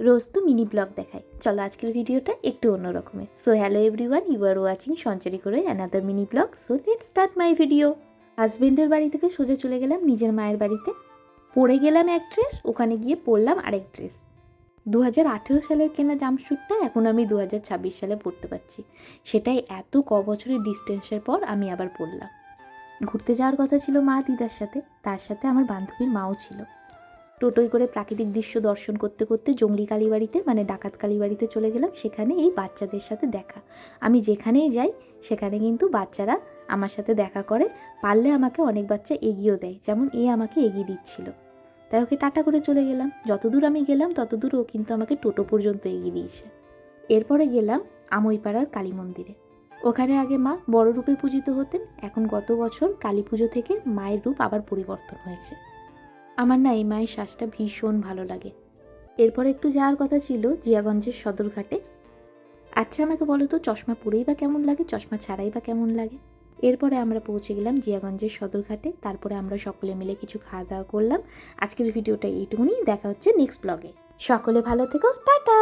রোজ তো mini blog দেখায়, চলো আজকের ভিডিওটা একটু অন্য রকমের। So hello everyone, you are watching Sanchari করে another mini vlog. So let's start my video. হাজবেন্ডের বাড়ি থেকে সোজা চলে গেলাম নিজের মায়ের বাড়িতে। পরে গেলাম এক ড্রেস, ওখানে গিয়ে পরলাম আরেক ড্রেস। 2018 সালের কেনা জাম্পস্যুটটা এখন আমি 2026 সালে পরতে পারছি, সেটাই এত বছরের ডিস্টেন্সের পর আমি আবার পরলাম। ঘুরতে যাওয়ার কথা ছিল মা দিদার সাথে, তার সাথে আমার বান্ধবীর মাও ছিল। টোটোয় করে প্রাকৃতিক দৃশ্য দর্শন করতে করতে জঙ্গলি কালীবাড়িতে মানে ডাকাত কালীবাড়িতে চলে গেলাম। সেখানে এই বাচ্চাদের সাথে দেখা, আমি যেখানেই যাই সেখানে কিন্তু বাচ্চারা আমার সাথে দেখা করে, পারলে আমাকে অনেক বাচ্চা এগিয়েও দেয়, যেমন এ আমাকে এগিয়ে দিচ্ছিল। তাই ওকে টাটা করে চলে গেলাম। যতদূর আমি গেলাম ততদূর ও কিন্তু আমাকে টোটো পর্যন্ত এগিয়ে দিয়েছে। এরপরে গেলাম আমইপাড়ার কালী মন্দিরে। ওখানে আগে মা বড় রূপে পূজিত হতেন, এখন গত বছর কালী পুজো থেকে মায়ের রূপ আবার পরিবর্তন হয়েছে। আমার না এই মায়ের শ্বাসটা ভীষণ ভালো লাগে। এরপর একটু যাওয়ার কথা ছিল জিয়াগঞ্জের সদরঘাটে। আচ্ছা আমাকে বলো তো, চশমা পরেই বা কেমন লাগে, চশমা ছাড়াই বা কেমন লাগে? এরপরে আমরা পৌঁছে গেলাম জিয়াগঞ্জের সদরঘাটে। তারপরে আমরা সকলে মিলে কিছু খাওয়া দাওয়া করলাম। আজকের ভিডিওটা এইটুকুনি, দেখা হচ্ছে নেক্সট ব্লগে। সকলে ভালো থেকো, টাটা।